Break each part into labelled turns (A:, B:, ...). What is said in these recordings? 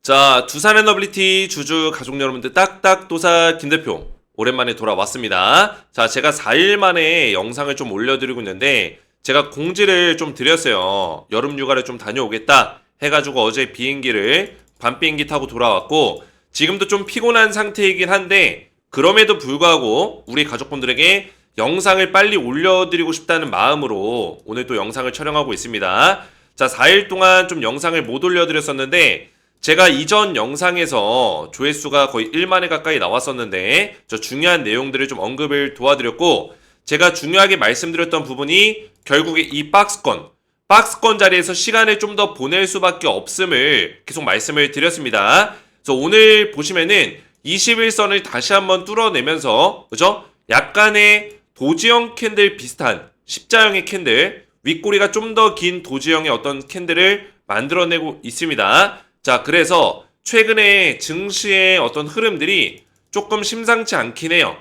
A: 자, 두산 에너빌리티 주주 가족 여러분들 딱딱도사 김대표 오랜만에 돌아왔습니다. 자, 제가 4일 만에 영상을 좀 올려드리고 있는데 제가 공지를 좀 드렸어요. 여름 휴가를 좀 다녀오겠다 해가지고 어제 비행기를 밤 비행기 타고 돌아왔고 지금도 좀 피곤한 상태이긴 한데 그럼에도 불구하고 우리 가족분들에게 영상을 빨리 올려드리고 싶다는 마음으로 오늘 또 영상을 촬영하고 있습니다. 자, 4일 동안 좀 영상을 못 올려드렸었는데 제가 이전 영상에서 조회수가 거의 1만회 가까이 나왔었는데 저 중요한 내용들을 좀 언급을 도와드렸고 제가 중요하게 말씀드렸던 부분이 결국에 이 박스권 자리에서 시간을 좀 더 보낼 수밖에 없음을 계속 말씀을 드렸습니다. 그래서 오늘 보시면은 21선을 다시 한번 뚫어내면서 그죠? 약간의 도지형 캔들 비슷한 십자형의 캔들 윗꼬리가 좀 더 긴 도지형의 어떤 캔들을 만들어내고 있습니다. 자, 그래서 최근에 증시의 어떤 흐름들이 조금 심상치 않긴 해요.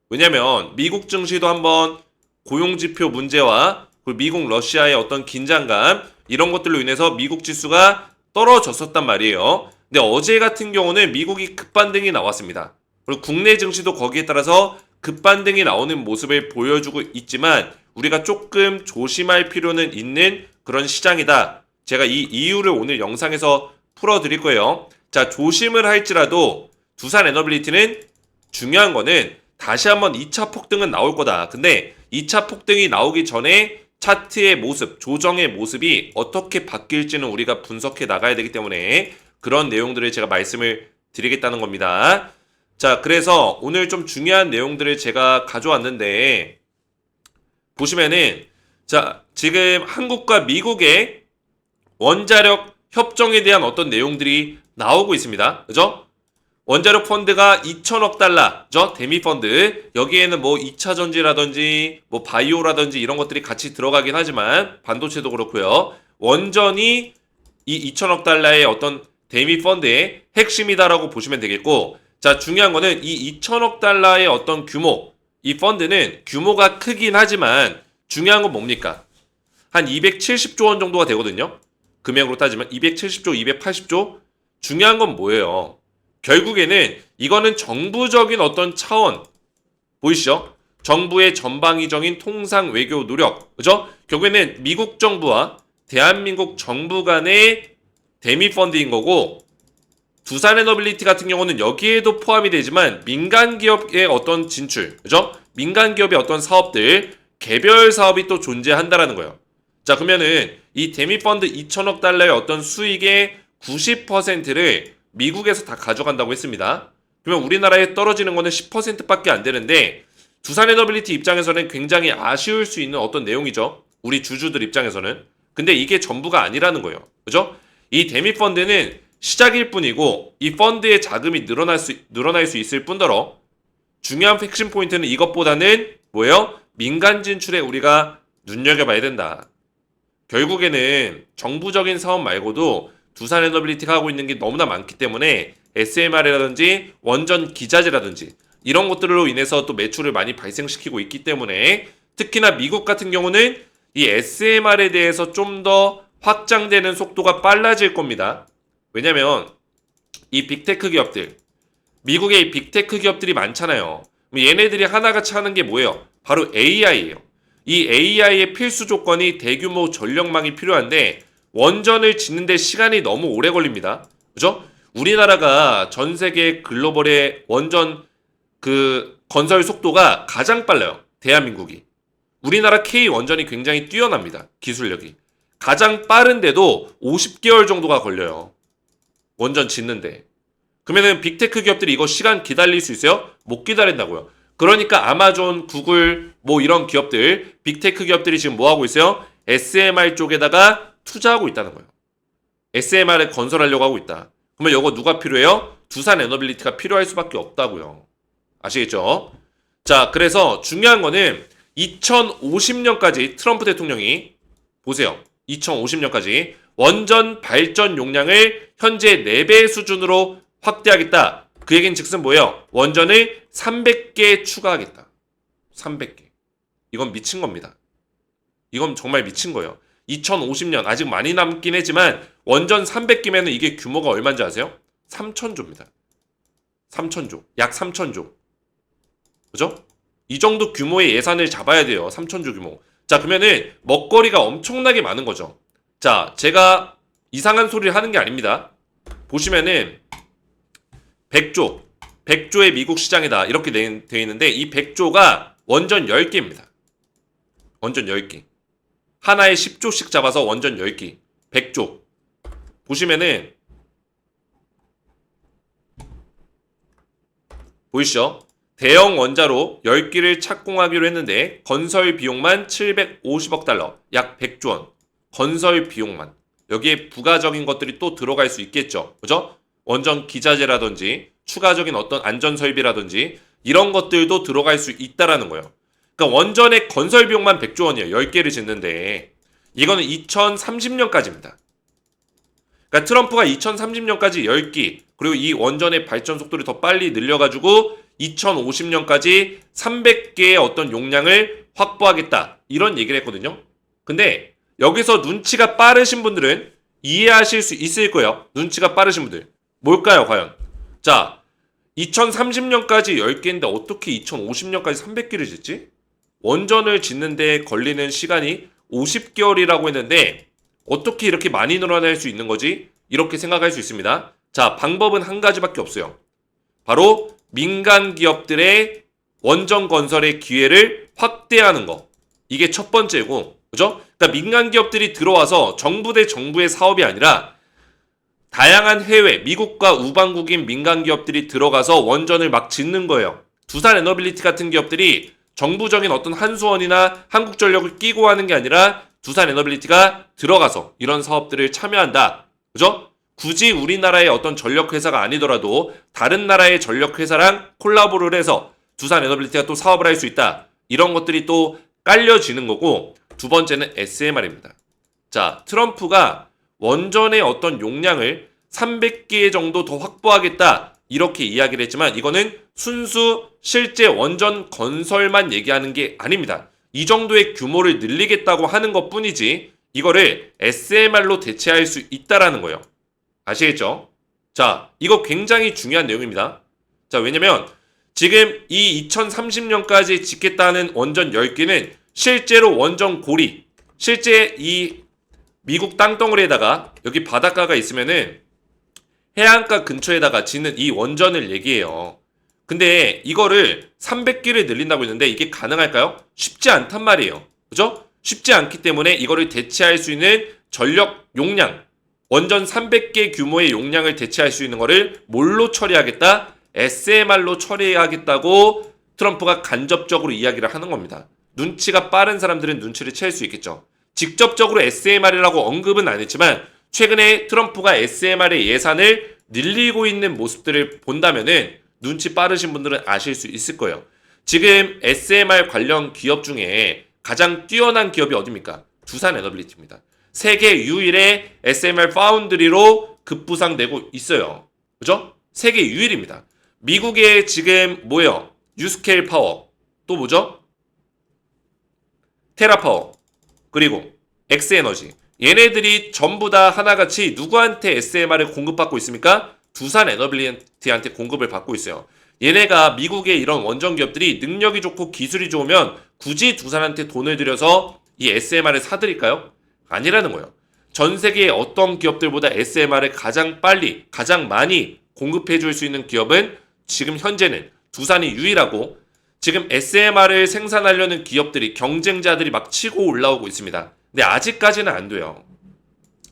A: 왜냐면 미국 증시도 한번 고용지표 문제와 그리고 미국 러시아의 어떤 긴장감 이런 것들로 인해서 미국 지수가 떨어졌었단 말이에요. 근데 어제 같은 경우는 미국이 급반등이 나왔습니다. 그리고 국내 증시도 거기에 따라서 급반등이 나오는 모습을 보여주고 있지만 우리가 조금 조심할 필요는 있는 그런 시장이다. 제가 이 이유를 오늘 영상에서 풀어드릴 거예요. 자, 조심을 할지라도 두산 에너빌리티는 중요한 거는 다시 한번 2차 폭등은 나올 거다. 근데 2차 폭등이 나오기 전에 차트의 모습, 조정의 모습이 어떻게 바뀔지는 우리가 분석해 나가야 되기 때문에 그런 내용들을 제가 말씀을 드리겠다는 겁니다. 자, 그래서 오늘 좀 중요한 내용들을 제가 가져왔는데 보시면은 자, 지금 한국과 미국의 원자력 협정에 대한 어떤 내용들이 나오고 있습니다. 그죠? 원자력 펀드가 2천억 달러, 그죠? 대미 펀드. 여기에는 뭐 2차 전지라든지 뭐 바이오라든지 이런 것들이 같이 들어가긴 하지만 반도체도 그렇고요. 원전이 이 2천억 달러의 어떤 대미 펀드의 핵심이다라고 보시면 되겠고 자, 중요한 거는 이 2천억 달러의 어떤 규모, 이 펀드는 규모가 크긴 하지만 중요한 건 뭡니까? 한 270조 원 정도가 되거든요. 금액으로 따지면 270조, 280조? 중요한 건 뭐예요? 결국에는 이거는 정부적인 어떤 차원 보이시죠? 정부의 전방위적인 통상 외교 노력 그죠? 결국에는 미국 정부와 대한민국 정부 간의 대미 펀드인 거고 두산 에너빌리티 같은 경우는 여기에도 포함이 되지만 민간 기업의 어떤 진출 그죠? 민간 기업의 어떤 사업들 개별 사업이 또 존재한다라는 거예요. 자, 그러면은 이 대미펀드 2천억 달러의 어떤 수익의 90%를 미국에서 다 가져간다고 했습니다. 그러면 우리나라에 떨어지는 거는 10%밖에 안 되는데 두산 에너빌리티 입장에서는 굉장히 아쉬울 수 있는 어떤 내용이죠. 우리 주주들 입장에서는. 근데 이게 전부가 아니라는 거예요. 그죠? 이 대미펀드는 시작일 뿐이고 이 펀드의 자금이 늘어날 수 있을 뿐더러 중요한 핵심 포인트는 이것보다는 뭐예요? 민간 진출에 우리가 눈여겨봐야 된다. 결국에는 정부적인 사업 말고도 두산 에너빌리티가 하고 있는 게 너무나 많기 때문에 SMR이라든지 원전 기자재라든지 이런 것들로 인해서 또 매출을 많이 발생시키고 있기 때문에 특히나 미국 같은 경우는 이 SMR에 대해서 좀 더 확장되는 속도가 빨라질 겁니다. 왜냐면 이 빅테크 기업들 미국에 이 빅테크 기업들이 많잖아요. 얘네들이 하나같이 하는 게 뭐예요? 바로 AI예요. 이 AI의 필수 조건이 대규모 전력망이 필요한데 원전을 짓는데 시간이 너무 오래 걸립니다. 그죠? 우리나라가 전 세계 글로벌의 원전 그 건설 속도가 가장 빨라요. 대한민국이. 우리나라 K 원전이 굉장히 뛰어납니다. 기술력이. 가장 빠른데도 50개월 정도가 걸려요. 원전 짓는데. 그러면은 빅테크 기업들이 이거 시간 기다릴 수 있어요? 못 기다린다고요. 그러니까 아마존, 구글 뭐 이런 기업들, 빅테크 기업들이 지금 뭐 하고 있어요? SMR 쪽에다가 투자하고 있다는 거예요. SMR을 건설하려고 하고 있다. 그러면 이거 누가 필요해요? 두산 에너빌리티가 필요할 수밖에 없다고요. 아시겠죠? 자, 그래서 중요한 거는 2050년까지 트럼프 대통령이 보세요. 2050년까지 원전 발전 용량을 현재 4배 수준으로 확대하겠다. 그 얘기는 즉슨 뭐예요? 원전을 300개 추가하겠다. 300개. 이건 미친 겁니다. 이건 정말 미친 거예요. 2050년 아직 많이 남긴 했지만 원전 300개면 이게 규모가 얼마인지 아세요? 3천조입니다. 3천조. 약 3천조. 그죠? 이 정도 규모의 예산을 잡아야 돼요. 3천조 규모. 자, 그러면은 먹거리가 엄청나게 많은 거죠. 자, 제가 이상한 소리를 하는 게 아닙니다. 보시면은 100조의 미국 시장이다. 이렇게 되어 있는데 이 100조가 원전 10개입니다. 원전 10개. 하나에 10조씩 잡아서 원전 10개. 100조. 보시면은 보이시죠? 대형 원자로 10기를 착공하기로 했는데 건설 비용만 750억 달러, 약 100조 원. 건설 비용만. 여기에 부가적인 것들이 또 들어갈 수 있겠죠. 그죠? 원전 기자재라든지 추가적인 어떤 안전 설비라든지 이런 것들도 들어갈 수 있다라는 거예요. 그러니까 원전의 건설 비용만 100조 원이에요. 10개를 짓는데 이거는 2030년까지입니다. 그러니까 트럼프가 2030년까지 10기 그리고 이 원전의 발전 속도를 더 빨리 늘려가지고 2050년까지 300개의 어떤 용량을 확보하겠다. 이런 얘기를 했거든요. 근데 여기서 눈치가 빠르신 분들은 이해하실 수 있을 거예요. 눈치가 빠르신 분들. 뭘까요, 과연? 자, 2030년까지 10개인데 어떻게 2050년까지 300개를 짓지? 원전을 짓는데 걸리는 시간이 50개월이라고 했는데 어떻게 이렇게 많이 늘어날 수 있는 거지? 이렇게 생각할 수 있습니다. 자, 방법은 한 가지밖에 없어요. 바로 민간 기업들의 원전 건설의 기회를 확대하는 거. 이게 첫 번째고, 그죠? 그러니까 민간 기업들이 들어와서 정부 대 정부의 사업이 아니라 다양한 해외, 미국과 우방국인 민간 기업들이 들어가서 원전을 막 짓는 거예요. 두산 에너빌리티 같은 기업들이 정부적인 어떤 한수원이나 한국전력을 끼고 하는 게 아니라 두산 에너빌리티가 들어가서 이런 사업들을 참여한다. 그죠? 굳이 우리나라의 어떤 전력회사가 아니더라도 다른 나라의 전력회사랑 콜라보를 해서 두산 에너빌리티가 또 사업을 할 수 있다. 이런 것들이 또 깔려지는 거고 두 번째는 SMR입니다. 자, 트럼프가 원전의 어떤 용량을 300개 정도 더 확보하겠다. 이렇게 이야기를 했지만 이거는 순수 실제 원전 건설만 얘기하는 게 아닙니다. 이 정도의 규모를 늘리겠다고 하는 것 뿐이지 이거를 SMR로 대체할 수 있다라는 거예요. 아시겠죠? 자, 이거 굉장히 중요한 내용입니다. 자, 왜냐면 지금 이 2030년까지 짓겠다는 원전 10개는 실제로 원전 고리, 실제 이 미국 땅덩어리에다가 여기 바닷가가 있으면은 해안가 근처에다가 짓는 이 원전을 얘기해요. 근데 이거를 300개를 늘린다고 했는데 이게 가능할까요? 쉽지 않단 말이에요. 그죠? 쉽지 않기 때문에 이거를 대체할 수 있는 전력 용량, 원전 300개 규모의 용량을 대체할 수 있는 거를 뭘로 처리하겠다? SMR로 처리하겠다고 트럼프가 간접적으로 이야기를 하는 겁니다. 눈치가 빠른 사람들은 눈치를 챌 수 있겠죠. 직접적으로 SMR이라고 언급은 안 했지만 최근에 트럼프가 SMR의 예산을 늘리고 있는 모습들을 본다면은 눈치 빠르신 분들은 아실 수 있을 거예요. 지금 SMR 관련 기업 중에 가장 뛰어난 기업이 어디입니까? 두산 에너빌리티입니다. 세계 유일의 SMR 파운드리로 급부상되고 있어요. 그죠? 세계 유일입니다. 미국의 지금 뭐예요? 뉴스케일 파워, 또 뭐죠? 테라파워, 그리고 엑스에너지. 얘네들이 전부 다 하나같이 누구한테 SMR을 공급받고 있습니까? 두산 에너빌리티한테 공급을 받고 있어요. 얘네가 미국의 이런 원전 기업들이 능력이 좋고 기술이 좋으면 굳이 두산한테 돈을 들여서 이 SMR을 사드릴까요? 아니라는 거예요. 전 세계의 어떤 기업들보다 SMR을 가장 빨리, 가장 많이 공급해 줄 수 있는 기업은 지금 현재는 두산이 유일하고 지금 SMR을 생산하려는 기업들이 경쟁자들이 막 치고 올라오고 있습니다. 근데 아직까지는 안 돼요.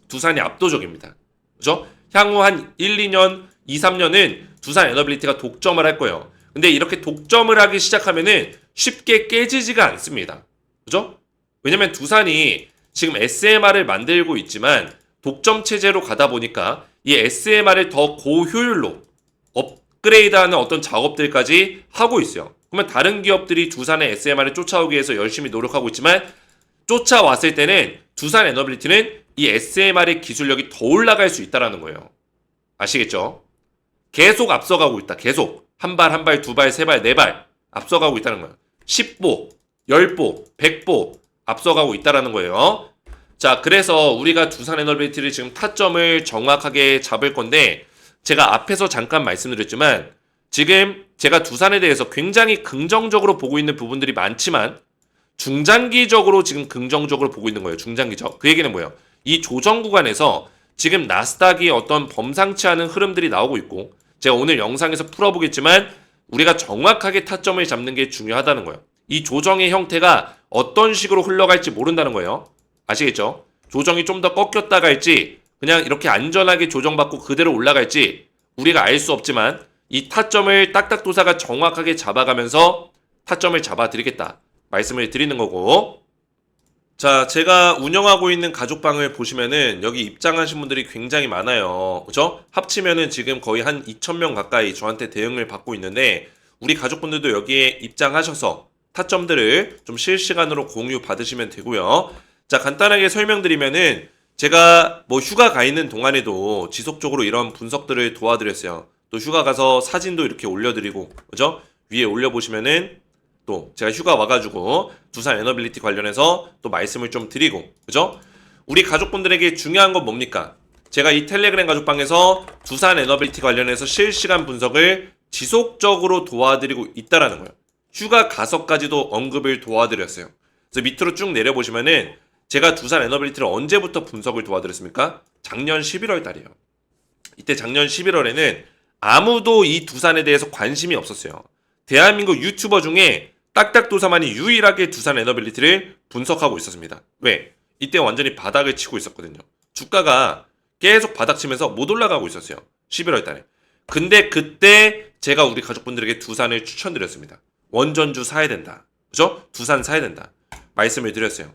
A: 두산이 압도적입니다. 그죠? 향후 한 1, 2년, 2, 3년은 두산 에너빌리티가 독점을 할 거예요. 근데 이렇게 독점을 하기 시작하면은 쉽게 깨지지가 않습니다. 그죠? 왜냐면 두산이 지금 SMR을 만들고 있지만 독점 체제로 가다 보니까 이 SMR을 더 고효율로 업그레이드하는 어떤 작업들까지 하고 있어요. 그러면 다른 기업들이 두산의 SMR을 쫓아오기 위해서 열심히 노력하고 있지만 쫓아왔을 때는 두산 에너빌리티는 이 SMR의 기술력이 더 올라갈 수 있다는 거예요. 아시겠죠? 계속 앞서가고 있다. 계속. 한 발, 한 발, 두 발, 세 발, 네 발 앞서가고 있다는 거예요. 10보, 10보, 100보 앞서가고 있다는 거예요. 자, 그래서 우리가 두산 에너빌리티를 지금 타점을 정확하게 잡을 건데 제가 앞에서 잠깐 말씀드렸지만 지금 제가 두산에 대해서 굉장히 긍정적으로 보고 있는 부분들이 많지만 중장기적으로 지금 긍정적으로 보고 있는 거예요. 중장기적. 그 얘기는 뭐예요? 이 조정 구간에서 지금 나스닥이 어떤 범상치 않은 흐름들이 나오고 있고 제가 오늘 영상에서 풀어보겠지만 우리가 정확하게 타점을 잡는 게 중요하다는 거예요. 이 조정의 형태가 어떤 식으로 흘러갈지 모른다는 거예요. 아시겠죠? 조정이 좀 더 꺾였다 갈지 그냥 이렇게 안전하게 조정받고 그대로 올라갈지 우리가 알 수 없지만 이 타점을 딱딱도사가 정확하게 잡아가면서 타점을 잡아드리겠다 말씀을 드리는 거고, 자, 제가 운영하고 있는 가족방을 보시면은 여기 입장하신 분들이 굉장히 많아요. 그죠? 합치면은 지금 거의 한 2,000명 가까이 저한테 대응을 받고 있는데 우리 가족분들도 여기에 입장하셔서 타점들을 좀 실시간으로 공유 받으시면 되고요. 자, 간단하게 설명드리면은 제가 뭐 휴가 가 있는 동안에도 지속적으로 이런 분석들을 도와드렸어요. 또 휴가 가서 사진도 이렇게 올려드리고, 그죠? 위에 올려보시면은 또 제가 휴가 와가지고 두산 에너빌리티 관련해서 또 말씀을 좀 드리고, 그죠? 우리 가족분들에게 중요한 건 뭡니까? 제가 이 텔레그램 가족방에서 두산 에너빌리티 관련해서 실시간 분석을 지속적으로 도와드리고 있다라는 거예요. 휴가 가서까지도 언급을 도와드렸어요. 그래서 밑으로 쭉 내려보시면은 제가 두산 에너빌리티를 언제부터 분석을 도와드렸습니까? 작년 11월 달이에요. 이때 작년 11월에는 아무도 이 두산에 대해서 관심이 없었어요. 대한민국 유튜버 중에 딱딱도사만이 유일하게 두산 에너빌리티를 분석하고 있었습니다. 왜? 이때 완전히 바닥을 치고 있었거든요. 주가가 계속 바닥치면서 못 올라가고 있었어요. 11월 달에. 근데 그때 제가 우리 가족분들에게 두산을 추천드렸습니다. 원전주 사야 된다. 그죠? 두산 사야 된다. 말씀을 드렸어요.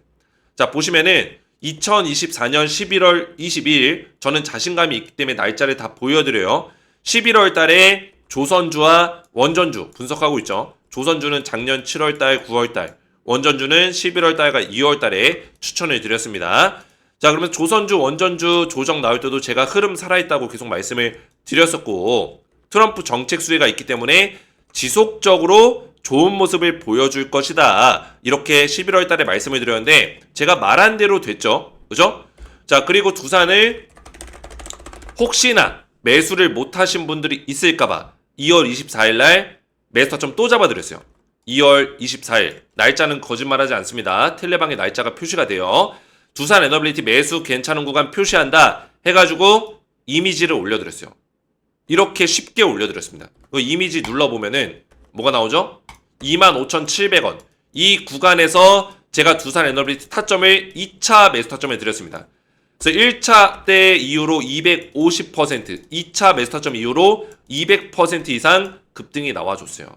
A: 자, 보시면은 2024년 11월 22일 저는 자신감이 있기 때문에 날짜를 다 보여드려요. 11월 달에 조선주와 원전주 분석하고 있죠. 조선주는 작년 7월 달, 9월 달, 원전주는 11월 달과 2월 달에 추천을 드렸습니다. 자, 그러면 조선주, 원전주 조정 나올 때도 제가 흐름 살아있다고 계속 말씀을 드렸었고 트럼프 정책 수혜가 있기 때문에 지속적으로 좋은 모습을 보여줄 것이다. 이렇게 11월 달에 말씀을 드렸는데 제가 말한 대로 됐죠. 그죠? 자, 그리고 두산을 혹시나 매수를 못하신 분들이 있을까봐 2월 24일 날 매수타점 또 잡아드렸어요. 2월 24일. 날짜는 거짓말하지 않습니다. 텔레방에 날짜가 표시가 돼요. 두산 에너빌리티 매수 괜찮은 구간 표시한다 해가지고 이미지를 올려드렸어요. 이렇게 쉽게 올려드렸습니다. 그 이미지 눌러보면은 뭐가 나오죠? 25,700원. 이 구간에서 제가 두산 에너빌리티 타점을 2차 매수 타점에 드렸습니다. 그래서 1차 때 이후로 250%, 2차 매수 타점 이후로 200% 이상 급등이 나와줬어요.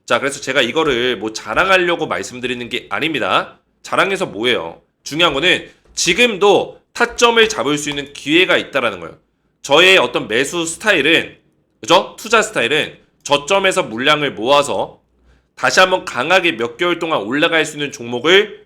A: 자, 그래서 제가 이거를 뭐 자랑하려고 말씀드리는 게 아닙니다. 자랑해서 뭐예요? 중요한 거는 지금도 타점을 잡을 수 있는 기회가 있다라는 거예요. 저의 어떤 매수 스타일은, 그죠? 투자 스타일은 저점에서 물량을 모아서 다시 한번 강하게 몇 개월 동안 올라갈 수 있는 종목을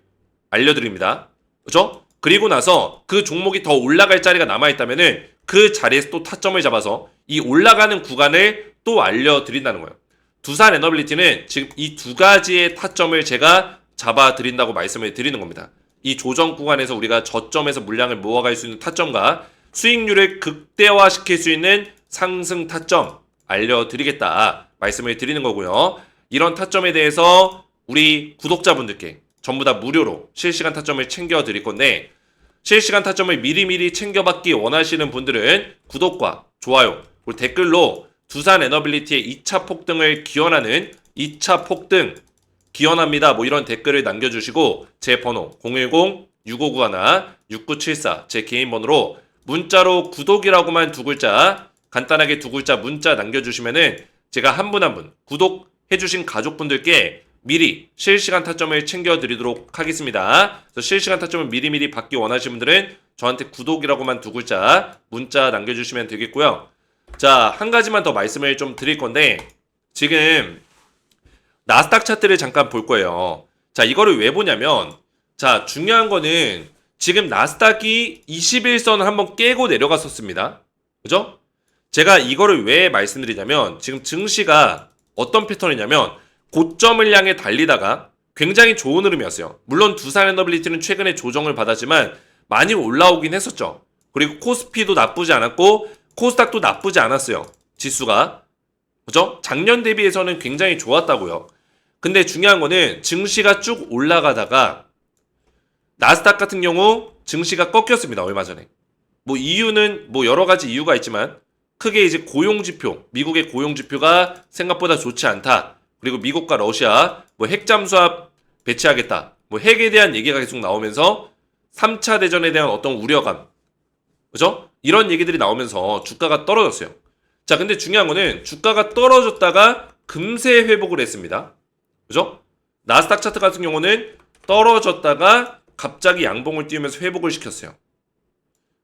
A: 알려드립니다. 그죠? 그리고 나서 그 종목이 더 올라갈 자리가 남아있다면은 그 자리에서 또 타점을 잡아서 이 올라가는 구간을 또 알려드린다는 거예요. 두산 에너빌리티는 지금 이 두 가지의 타점을 제가 잡아드린다고 말씀을 드리는 겁니다. 이 조정 구간에서 우리가 저점에서 물량을 모아갈 수 있는 타점과 수익률을 극대화시킬 수 있는 상승 타점 알려드리겠다 말씀을 드리는 거고요. 이런 타점에 대해서 우리 구독자분들께 전부 다 무료로 실시간 타점을 챙겨드릴 건데 실시간 타점을 미리미리 챙겨받기 원하시는 분들은 구독과 좋아요 그리고 댓글로 두산 에너빌리티의 2차 폭등을 기원하는 2차 폭등 기원합니다 뭐 이런 댓글을 남겨주시고 제 번호 010-6591-6974 제 개인 번호로 문자로 구독이라고만 두 글자 간단하게 두 글자 문자 남겨주시면은 제가 한 분 한 분 구독해주신 가족분들께 미리 실시간 타점을 챙겨드리도록 하겠습니다. 그래서 실시간 타점을 미리미리 받기 원하시는 분들은 저한테 구독이라고만 두 글자 문자 남겨주시면 되겠고요. 자, 한 가지만 더 말씀을 좀 드릴 건데 지금 나스닥 차트를 잠깐 볼 거예요. 자, 이거를 왜 보냐면 자, 중요한 거는 지금 나스닥이 21선을 한번 깨고 내려갔었습니다. 그죠? 제가 이거를 왜 말씀드리냐면 지금 증시가 어떤 패턴이냐면 고점을 향해 달리다가 굉장히 좋은 흐름이었어요. 물론 두산 에너빌리티는 최근에 조정을 받았지만 많이 올라오긴 했었죠. 그리고 코스피도 나쁘지 않았고 코스닥도 나쁘지 않았어요. 지수가. 그죠? 작년 대비해서는 굉장히 좋았다고요. 근데 중요한 거는 증시가 쭉 올라가다가 나스닥 같은 경우 증시가 꺾였습니다. 얼마 전에. 뭐 이유는 뭐 여러 가지 이유가 있지만 크게 이제 고용지표, 미국의 고용지표가 생각보다 좋지 않다. 그리고 미국과 러시아 뭐 핵잠수함 배치하겠다. 뭐 핵에 대한 얘기가 계속 나오면서 3차 대전에 대한 어떤 우려감. 그죠? 이런 얘기들이 나오면서 주가가 떨어졌어요. 자, 근데 중요한 거는 주가가 떨어졌다가 금세 회복을 했습니다. 그죠? 나스닥 차트 같은 경우는 떨어졌다가 갑자기 양봉을 띄우면서 회복을 시켰어요.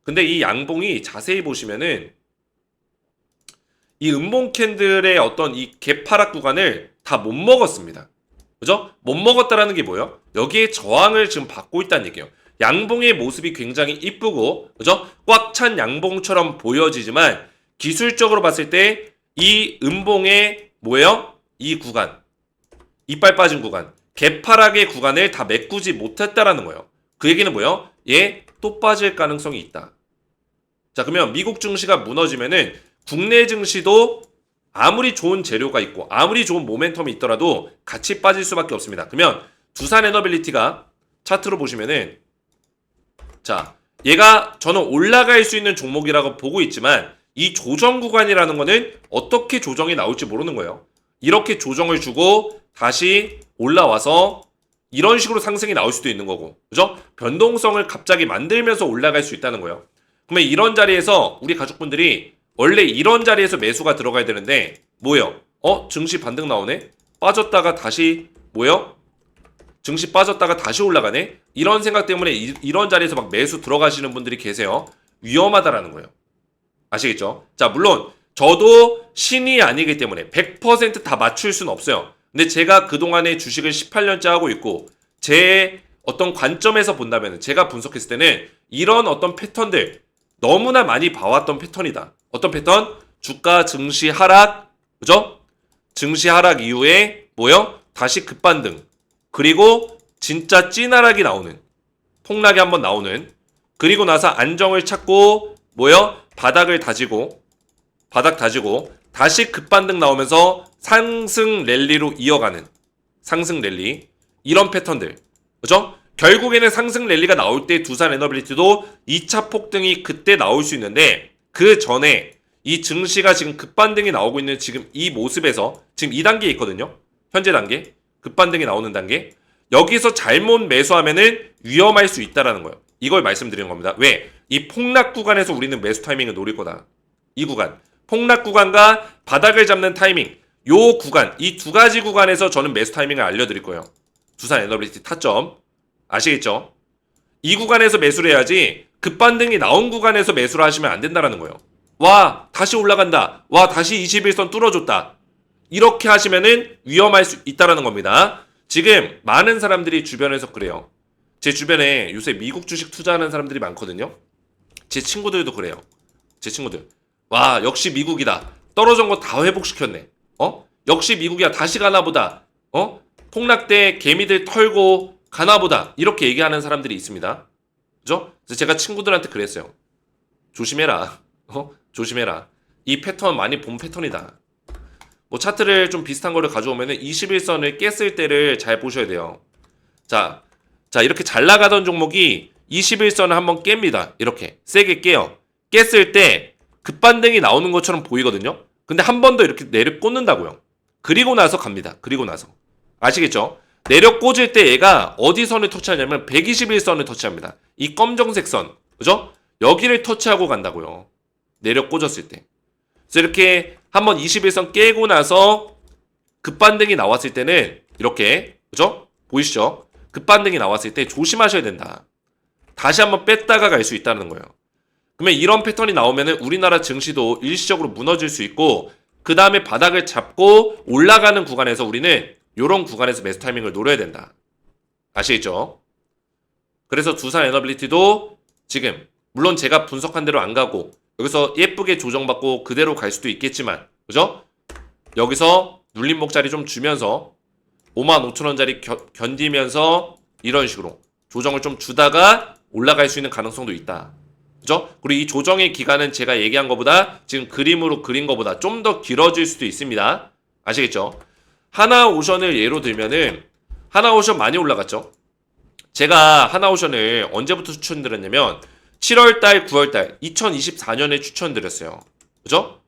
A: 근데 이 양봉이 자세히 보시면은 이 음봉 캔들의 어떤 이 개파락 구간을 다 못 먹었습니다. 그죠? 못 먹었다라는 게 뭐예요? 여기에 저항을 지금 받고 있다는 얘기예요. 양봉의 모습이 굉장히 이쁘고, 그죠? 꽉 찬 양봉처럼 보여지지만 기술적으로 봤을 때 이 음봉의 뭐예요? 이 구간, 이빨 빠진 구간, 개파락의 구간을 다 메꾸지 못했다라는 거예요. 그 얘기는 뭐예요? 얘 또 빠질 가능성이 있다. 자, 그러면 미국 증시가 무너지면은 국내 증시도 아무리 좋은 재료가 있고 아무리 좋은 모멘텀이 있더라도 같이 빠질 수밖에 없습니다. 그러면 두산 에너빌리티가 차트로 보시면은 자, 얘가 저는 올라갈 수 있는 종목이라고 보고 있지만 이 조정 구간이라는 거는 어떻게 조정이 나올지 모르는 거예요. 이렇게 조정을 주고 다시 올라와서 이런 식으로 상승이 나올 수도 있는 거고, 그죠? 변동성을 갑자기 만들면서 올라갈 수 있다는 거예요. 그러면 이런 자리에서 우리 가족분들이 원래 이런 자리에서 매수가 들어가야 되는데 뭐예요? 증시 반등 나오네? 빠졌다가 다시 뭐예요? 증시 빠졌다가 다시 올라가네? 이런 생각 때문에 이런 자리에서 막 매수 들어가시는 분들이 계세요. 위험하다라는 거예요. 아시겠죠? 자, 물론 저도 신이 아니기 때문에 100% 다 맞출 수는 없어요. 근데 제가 그동안에 주식을 18년째 하고 있고 제 어떤 관점에서 본다면 제가 분석했을 때는 이런 어떤 패턴들 너무나 많이 봐왔던 패턴이다. 어떤 패턴? 주가 증시 하락, 그죠? 증시 하락 이후에 뭐요? 다시 급반등. 그리고 진짜 찐하락이 나오는, 폭락이 한번 나오는, 그리고 나서 안정을 찾고 뭐요? 바닥 다지고 다시 급반등 나오면서 상승 랠리로 이어가는, 상승 랠리, 이런 패턴들, 그죠? 결국에는 상승 랠리가 나올 때 두산 에너빌리티도 2차 폭등이 그때 나올 수 있는데 그 전에 이 증시가 지금 급반등이 나오고 있는 지금 이 모습에서 지금 2단계에 있거든요. 현재 단계, 급반등이 나오는 단계. 여기서 잘못 매수하면은 위험할 수 있다라는 거예요. 이걸 말씀드리는 겁니다. 왜? 이 폭락 구간에서 우리는 매수 타이밍을 노릴 거다. 이 구간, 폭락 구간과 바닥을 잡는 타이밍, 요 구간, 이 두 가지 구간에서 저는 매수 타이밍을 알려드릴 거예요. 두산 에너빌리티 타점. 아시겠죠? 이 구간에서 매수를 해야지 급반등이 나온 구간에서 매수를 하시면 안 된다라는 거예요. 와, 다시 올라간다. 와, 다시 21선 뚫어줬다. 이렇게 하시면은 위험할 수 있다라는 겁니다. 지금 많은 사람들이 주변에서 그래요. 제 주변에 요새 미국 주식 투자하는 사람들이 많거든요. 제 친구들도 그래요. 제 친구들. 와, 역시 미국이다. 떨어진 거 다 회복시켰네. 역시 미국이야. 다시 가나보다. 폭락 때 개미들 털고 가나보다. 이렇게 얘기하는 사람들이 있습니다. 그죠? 그래서 제가 친구들한테 그랬어요. 조심해라. 조심해라. 이 패턴 많이 본 패턴이다. 뭐 차트를 좀 비슷한 거를 가져오면은 21선을 깼을 때를 잘 보셔야 돼요. 자, 이렇게 잘 나가던 종목이 21선을 한번 깹니다. 이렇게 세게 깨요. 깼을 때 급반등이 나오는 것처럼 보이거든요. 근데 한 번 더 이렇게 내려 꽂는다고요. 그리고 나서 갑니다. 그리고 나서. 아시겠죠? 내려 꽂을 때 얘가 어디 선을 터치하냐면 121선을 터치합니다. 이 검정색 선. 그죠? 여기를 터치하고 간다고요. 내려 꽂았을 때. 그래서 이렇게 한번 21선 깨고 나서 급반등이 나왔을 때는 이렇게, 그죠? 보이시죠? 급반등이 나왔을 때 조심하셔야 된다. 다시 한번 뺐다가 갈 수 있다는 거예요. 그러면 이런 패턴이 나오면은 우리나라 증시도 일시적으로 무너질 수 있고 그 다음에 바닥을 잡고 올라가는 구간에서 우리는 이런 구간에서 매수 타이밍을 노려야 된다. 아시겠죠? 그래서 두산 에너빌리티도 지금 물론 제가 분석한 대로 안 가고 여기서 예쁘게 조정받고 그대로 갈 수도 있겠지만, 그죠? 여기서 눌림목자리 좀 주면서 55,000원짜리 견디면서 이런 식으로 조정을 좀 주다가 올라갈 수 있는 가능성도 있다. 그죠? 그죠? 그리고 이 조정의 기간은 제가 얘기한 것보다 지금 그림으로 그린 것보다 좀 더 길어질 수도 있습니다. 아시겠죠? 하나오션을 예로 들면은 하나오션 많이 올라갔죠? 제가 하나오션을 언제부터 추천드렸냐면 7월달, 9월달 2024년에 추천드렸어요. 그죠?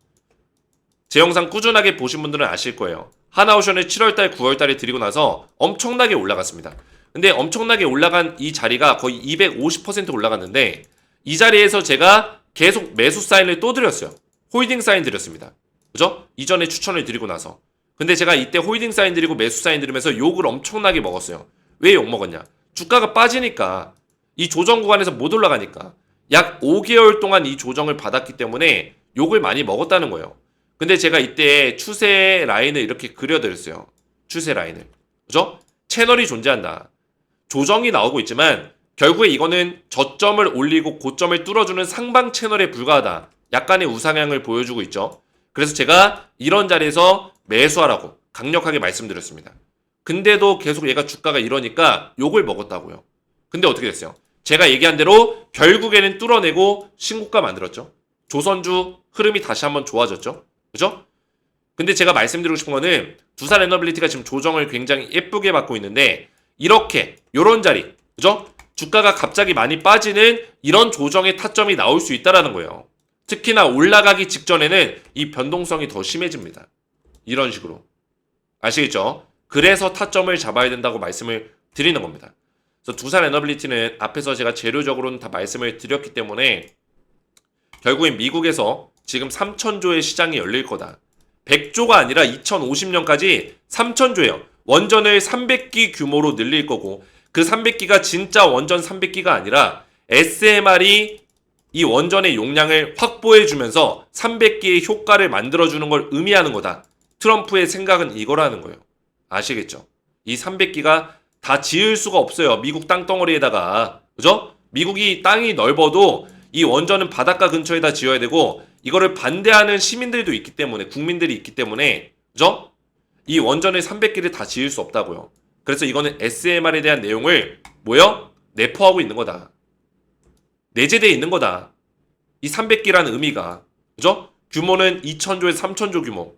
A: 제 영상 꾸준하게 보신 분들은 아실 거예요. 하나오션을 7월달, 9월달에 드리고 나서 엄청나게 올라갔습니다. 근데 엄청나게 올라간 이 자리가 거의 250% 올라갔는데 이 자리에서 제가 계속 매수 사인을 또 드렸어요. 홀딩 사인 드렸습니다. 그죠? 이전에 추천을 드리고 나서. 근데 제가 이때 홀딩 사인 드리고 매수 사인 드리면서 욕을 엄청나게 먹었어요. 왜 욕 먹었냐? 주가가 빠지니까 이 조정 구간에서 못 올라가니까 약 5개월 동안 이 조정을 받았기 때문에 욕을 많이 먹었다는 거예요. 근데 제가 이때 추세 라인을 이렇게 그려드렸어요. 추세 라인을. 그죠? 채널이 존재한다. 조정이 나오고 있지만 결국에 이거는 저점을 올리고 고점을 뚫어주는 상방 채널에 불과하다. 약간의 우상향을 보여주고 있죠. 그래서 제가 이런 자리에서 매수하라고 강력하게 말씀드렸습니다. 근데도 계속 얘가 주가가 이러니까 욕을 먹었다고요. 근데 어떻게 됐어요? 제가 얘기한 대로 결국에는 뚫어내고 신고가 만들었죠. 조선주 흐름이 다시 한번 좋아졌죠. 그죠? 근데 제가 말씀드리고 싶은 거는 두산 에너빌리티가 지금 조정을 굉장히 예쁘게 받고 있는데 이렇게 요런 자리, 그죠? 주가가 갑자기 많이 빠지는 이런 조정의 타점이 나올 수 있다라는 거예요. 특히나 올라가기 직전에는 이 변동성이 더 심해집니다. 이런 식으로. 아시겠죠? 그래서 타점을 잡아야 된다고 말씀을 드리는 겁니다. 그래서 두산 에너빌리티는 앞에서 제가 재료적으로는 다 말씀을 드렸기 때문에 결국엔 미국에서 지금 3,000조의 시장이 열릴 거다. 100조가 아니라 2050년까지 3,000조예요. 원전을 300기 규모로 늘릴 거고 그 300기가 진짜 원전 300기가 아니라 SMR이 이 원전의 용량을 확보해주면서 300기의 효과를 만들어주는 걸 의미하는 거다. 트럼프의 생각은 이거라는 거예요. 아시겠죠? 이 300기가 다 지을 수가 없어요. 미국 땅덩어리에다가. 그죠? 미국이 땅이 넓어도 이 원전은 바닷가 근처에다 지어야 되고 이거를 반대하는 시민들도 있기 때문에 국민들이 있기 때문에 그죠? 이 원전을 300기를 다 지을 수 없다고요. 그래서 이거는 SMR에 대한 내용을 뭐요? 내포하고 있는 거다. 내재되어 있는 거다. 이 300기라는 의미가 그죠? 규모는 2,000조에서 3,000조 규모.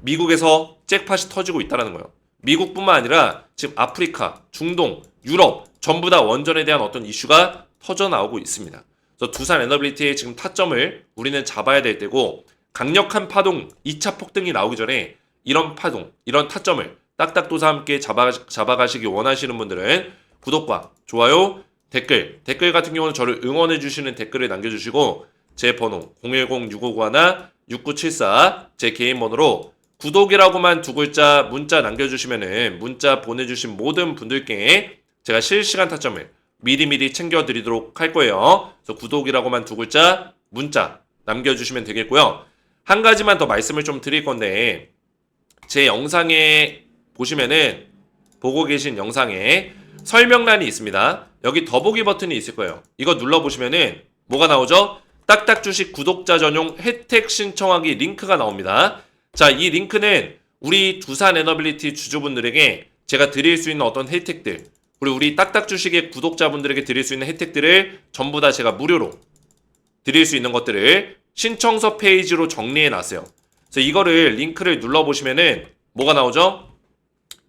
A: 미국에서 잭팟이 터지고 있다는 거예요. 미국뿐만 아니라 지금 아프리카, 중동, 유럽 전부 다 원전에 대한 어떤 이슈가 터져나오고 있습니다. 그래서 두산 에너빌리티의 지금 타점을 우리는 잡아야 될 때고 강력한 파동, 2차 폭등이 나오기 전에 이런 파동, 이런 타점을 딱딱도사 함께 잡아가시기 원하시는 분들은 구독과 좋아요, 댓글 같은 경우는 저를 응원해 주시는 댓글을 남겨주시고 제 번호 010-6591-6974 제 개인 번호로 구독이라고만 두 글자 문자 남겨주시면은 문자 보내주신 모든 분들께 제가 실시간 타점을 미리미리 챙겨드리도록 할 거예요. 그래서 구독이라고만 두 글자 문자 남겨주시면 되겠고요. 한 가지만 더 말씀을 좀 드릴 건데 제 영상에 보시면은 보고 계신 영상에 설명란이 있습니다. 여기 더보기 버튼이 있을 거예요. 이거 눌러보시면은 뭐가 나오죠? 딱딱주식 구독자 전용 혜택 신청하기 링크가 나옵니다. 자, 이 링크는 우리 두산 에너빌리티 주주분들에게 제가 드릴 수 있는 어떤 혜택들 그리고 우리 딱딱주식의 구독자분들에게 드릴 수 있는 혜택들을 전부 다 제가 무료로 드릴 수 있는 것들을 신청서 페이지로 정리해 놨어요. 그래서 이거를 링크를 눌러보시면은 뭐가 나오죠?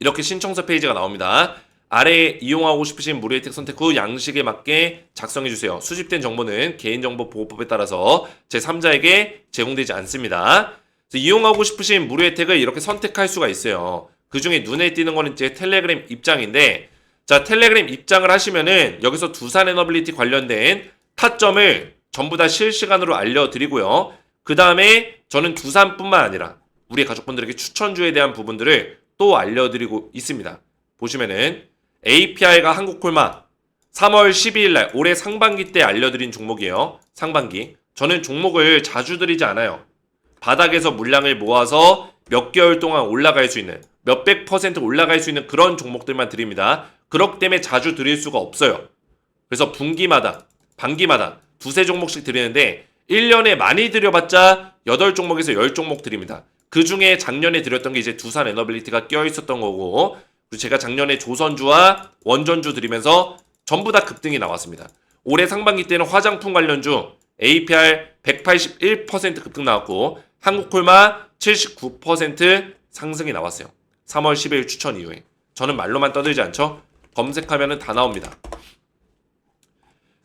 A: 이렇게 신청서 페이지가 나옵니다. 아래에 이용하고 싶으신 무료 혜택 선택 후 양식에 맞게 작성해주세요. 수집된 정보는 개인정보 보호법에 따라서 제3자에게 제공되지 않습니다. 그래서 이용하고 싶으신 무료 혜택을 이렇게 선택할 수가 있어요. 그 중에 눈에 띄는 거는 제 텔레그램 입장인데 자, 텔레그램 입장을 하시면은 여기서 두산 에너빌리티 관련된 타점을 전부 다 실시간으로 알려드리고요. 그 다음에 저는 두산뿐만 아니라 우리 가족분들에게 추천주에 대한 부분들을 또 알려드리고 있습니다. 보시면은 API가 한국콜마 3월 12일 날 올해 상반기 때 알려드린 종목이에요. 상반기. 저는 종목을 자주 드리지 않아요. 바닥에서 물량을 모아서 몇 개월 동안 올라갈 수 있는 몇백 퍼센트 올라갈 수 있는 그런 종목들만 드립니다. 그렇기 때문에 자주 드릴 수가 없어요. 그래서 분기마다 반기마다 두세 종목씩 드리는데 1년에 많이 드려봤자 8종목에서 10종목 드립니다. 그 중에 작년에 드렸던 게 이제 두산 에너빌리티가 껴있었던 거고 그리고 제가 작년에 조선주와 원전주 드리면서 전부 다 급등이 나왔습니다. 올해 상반기 때는 화장품 관련주 APR 181% 급등 나왔고 한국콜마 79% 상승이 나왔어요. 3월 10일 추천 이후에. 저는 말로만 떠들지 않죠? 검색하면 다 나옵니다.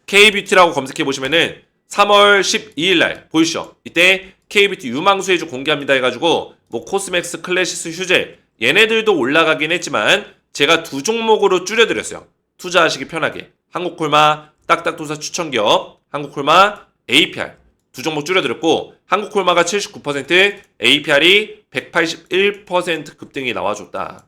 A: K뷰티라고 검색해보시면은 3월 12일 날 보이시죠? 이때 K뷰티 유망수해주 공개합니다 해가지고 뭐 코스맥스, 클래시스, 휴젤 얘네들도 올라가긴 했지만 제가 두 종목으로 줄여드렸어요. 투자하시기 편하게. 한국콜마, 딱딱도사 추천기업, 한국콜마, APR 두 종목 줄여드렸고 한국콜마가 79%, APR이 181% 급등이 나와줬다.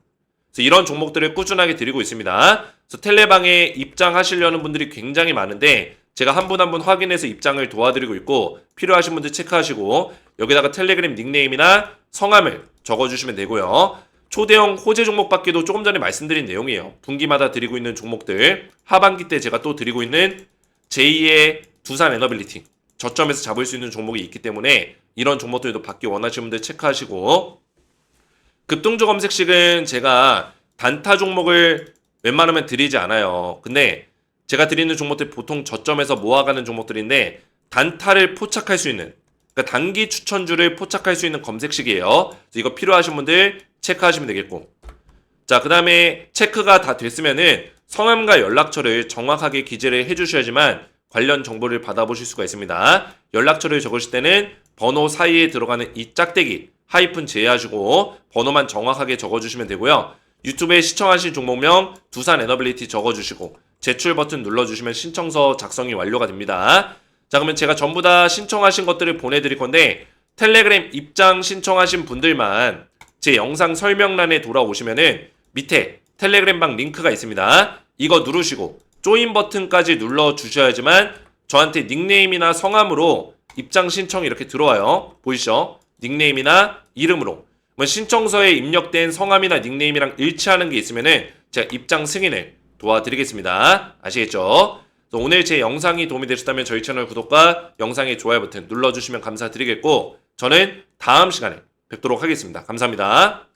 A: 그래서 이런 종목들을 꾸준하게 드리고 있습니다. 그래서 텔레방에 입장하시려는 분들이 굉장히 많은데 제가 한 분 한 분 확인해서 입장을 도와드리고 있고 필요하신 분들 체크하시고 여기다가 텔레그램 닉네임이나 성함을 적어주시면 되고요. 초대형 호재 종목밖에도 조금 전에 말씀드린 내용이에요. 분기마다 드리고 있는 종목들 하반기 때 제가 또 드리고 있는 제2의 두산 에너빌리티 저점에서 잡을 수 있는 종목이 있기 때문에 이런 종목들도 받기 원하시는 분들 체크하시고 급등주 검색식은 제가 단타 종목을 웬만하면 드리지 않아요. 근데 제가 드리는 종목들 보통 저점에서 모아가는 종목들인데 단타를 포착할 수 있는 그러니까 단기 추천주를 포착할 수 있는 검색식이에요. 그래서 이거 필요하신 분들 체크하시면 되겠고 자 그 다음에 체크가 다 됐으면은 성함과 연락처를 정확하게 기재를 해주셔야지만 관련 정보를 받아보실 수가 있습니다. 연락처를 적으실 때는 번호 사이에 들어가는 이 짝대기 하이픈 제외하시고 번호만 정확하게 적어주시면 되고요. 유튜브에 시청하신 종목명 두산 에너빌리티 적어주시고 제출 버튼 눌러주시면 신청서 작성이 완료가 됩니다. 자 그러면 제가 전부 다 신청하신 것들을 보내드릴 건데 텔레그램 입장 신청하신 분들만 제 영상 설명란에 돌아오시면은 밑에 텔레그램방 링크가 있습니다. 이거 누르시고 조인 버튼까지 눌러주셔야지만 저한테 닉네임이나 성함으로 입장 신청이 이렇게 들어와요. 보이시죠? 닉네임이나 이름으로 신청서에 입력된 성함이나 닉네임이랑 일치하는 게 있으면은 제가 입장 승인을 도와드리겠습니다. 아시겠죠? 오늘 제 영상이 도움이 되셨다면 저희 채널 구독과 영상의 좋아요 버튼 눌러주시면 감사드리겠고 저는 다음 시간에 뵙도록 하겠습니다. 감사합니다.